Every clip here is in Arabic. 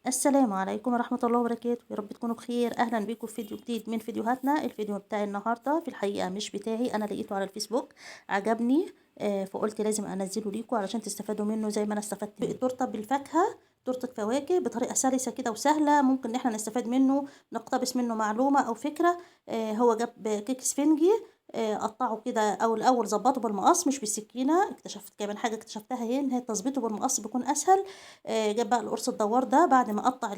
السلام عليكم ورحمة الله وبركاته، يا رب تكونوا بخير. أهلا بيكم في فيديو جديد من فيديوهاتنا. الفيديو بتاعي النهاردة في الحقيقة مش بتاعي، أنا لقيته على الفيسبوك عجبني، فقلت لازم أنزله ليكم علشان تستفادوا منه زي ما أنا استفدت منه. تورتة بالفاكهة، تورتة فواكه بطريقة سلسة كده وسهلة، ممكن إن احنا نستفاد منه، نقتبس منه معلومة أو فكرة. هو جاب كيك اسفنجي، قطعه كده، او الاول ظبطه بالمقص مش بالسكينه. اكتشفت كمان حاجه اكتشفتها هي ان هي تظبيطه بالمقص بيكون اسهل. جاب بقى القرص الدوار ده بعد ما قطع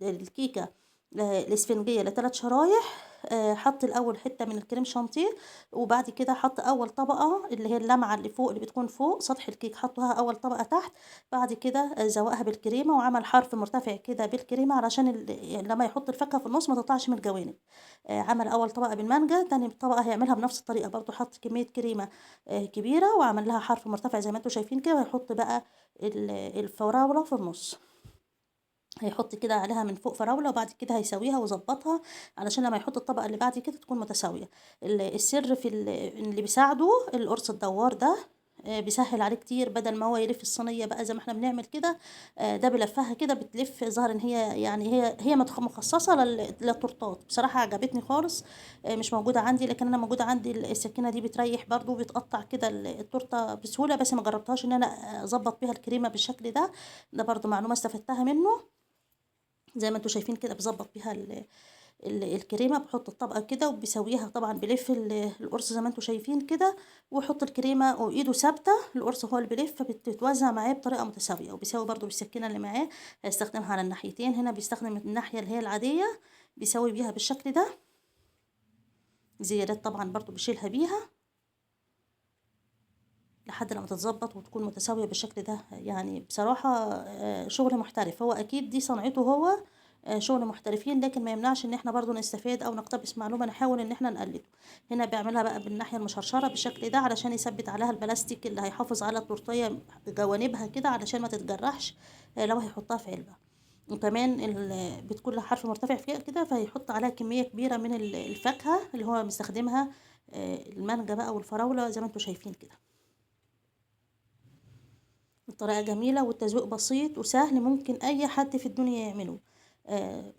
الكيكه الاسفنجيه لثلاث شرايح. حط الاول حته من الكريم شانتيه، وبعد كده حط اول طبقه اللي هي اللمعه اللي فوق اللي بتكون فوق سطح الكيك، حطها اول طبقه تحت. بعد كده زوقها بالكريمه وعمل حرف مرتفع كده بالكريمه علشان يعني لما يحط الفاكهه في النص ما تقطعش من الجوانب. عمل اول طبقه بالمانجا، تاني طبقه هيعملها بنفس الطريقه برضو، حط كميه كريمه كبيره وعمل لها حرف مرتفع زي ما انتم شايفين كده، وهيحط بقى الفراوله في النص. هيحط كده عليها من فوق فراولة، وبعد كده هيسويها ويظبطها علشان لما يحط الطبقة اللي بعد كده تكون متساوية. السر في اللي بيساعده القرص الدوار ده، بيسهل عليه كتير. بدل ما هو يلف الصينية بقى زي ما احنا بنعمل كده، ده بلفها كده بتلف. ظهر ان هي يعني هي مخصصة للتورتات. بصراحة عجبتني خالص. مش موجودة عندي، لكن انا موجودة عندي السكينة دي، بتريح برضو، بتقطع كده التورتة بسهولة. بس ما جربتهاش ان انا اظبط بيها الكريمة بالشكل ده. ده برضو معلومة استفدتها منه. زي ما انتم شايفين كده بظبط بيها الكريمه، بحط الطبقه كده وبيسويها. طبعا بلف القرص زي ما انتم شايفين كده، ويحط الكريمه وايده ثابته، القرص هو اللي بيلف، فبتتوزع معاه بطريقه متساويه. وبيسوي برده بالسكينه اللي معاه، هيستخدمها على الناحيتين. هنا بيستخدم الناحيه اللي هي العاديه، بيسوي بيها بالشكل ده. زيادات طبعا برضو بيشيلها بيها لحد لما تتظبط وتكون متساوية بالشكل ده. يعني بصراحة شغل محترف، هو أكيد دي صنعته هو، شغل محترفين، لكن ما يمنعش ان احنا برضو نستفاد او نقتبس معلومة نحاول ان احنا نقلده. هنا بيعملها بقى بالناحية المشرشرة بالشكل ده علشان يثبت عليها البلاستيك اللي هيحافظ على التورتية جوانبها كده علشان ما تتجرحش لو هيحطها في علبة. وكمان بتكون لها حرف مرتفع فيها كده، فهيحط عليها كمية كبيرة من الفاكهة اللي هو مستخدمها، المانجا بقى والفراولة زي ما انتم شايفين كده. الطريقة جميلة والتذويق بسيط وسهل، ممكن أي حد في الدنيا يعمله.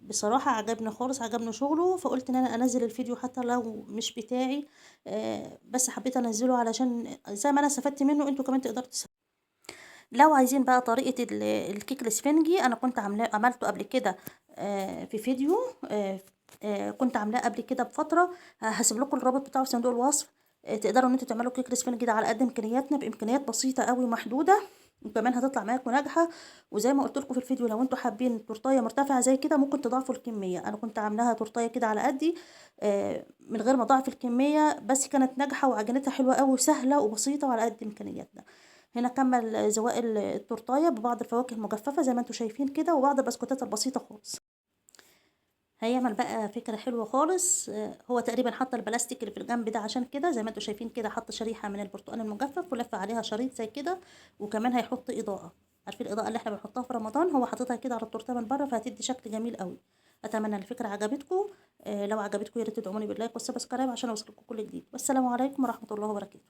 بصراحة عجبني خالص، عجبني شغله، فقلت ان انا انزل الفيديو حتى لو مش بتاعي. بس حبيت انزله علشان زي ما انا استفدت منه انتوا كمان تقدروا تستفادوا. لو عايزين بقى طريقة الكيك الاسفنجي، انا كنت عملته قبل كده في فيديو. كنت عاملاه قبل كده بفترة. هسيب لكم الرابط بتاعه في صندوق الوصف. تقدروا ان انتوا تعملوا كيك الاسفنجي ده على قد امكانياتنا، بامكانيات بسيطة قوي ومحدودة، وكمان هتطلع معاكم ناجحه. وزي ما قلت لكم في الفيديو، لو انتوا حابين تورتايه مرتفعه زي كده ممكن تضاعفوا الكميه. انا كنت عاملاها تورتايه كده على قدي، من غير ما اضاعف الكميه، بس كانت ناجحه وعجنتها حلوه قوي وسهله وبسيطه وعلى قد امكانياتنا. هنا كمل زواق التورتايه ببعض الفواكه المجففه زي ما انتوا شايفين كده، وبعض البسكوتات البسيطه خالص. هيعمل بقى فكرة حلوة خالص. هو تقريبا حط البلاستيك اللي في الجنب ده عشان كده زي ما انتوا شايفين كده، حط شريحة من البرتقال المجفف ولف عليها شريط زي كده. وكمان هيحط إضاءة، عارفين الإضاءة اللي احنا بنحطها في رمضان، هو حاططها كده على التورته من بره، فهتدي شكل جميل قوي. اتمنى الفكرة عجبتكم. لو عجبتكم يا ريت تدعموني باللايك والسبسكرايب عشان اوصلكم كل جديد. والسلام عليكم ورحمة الله وبركاته.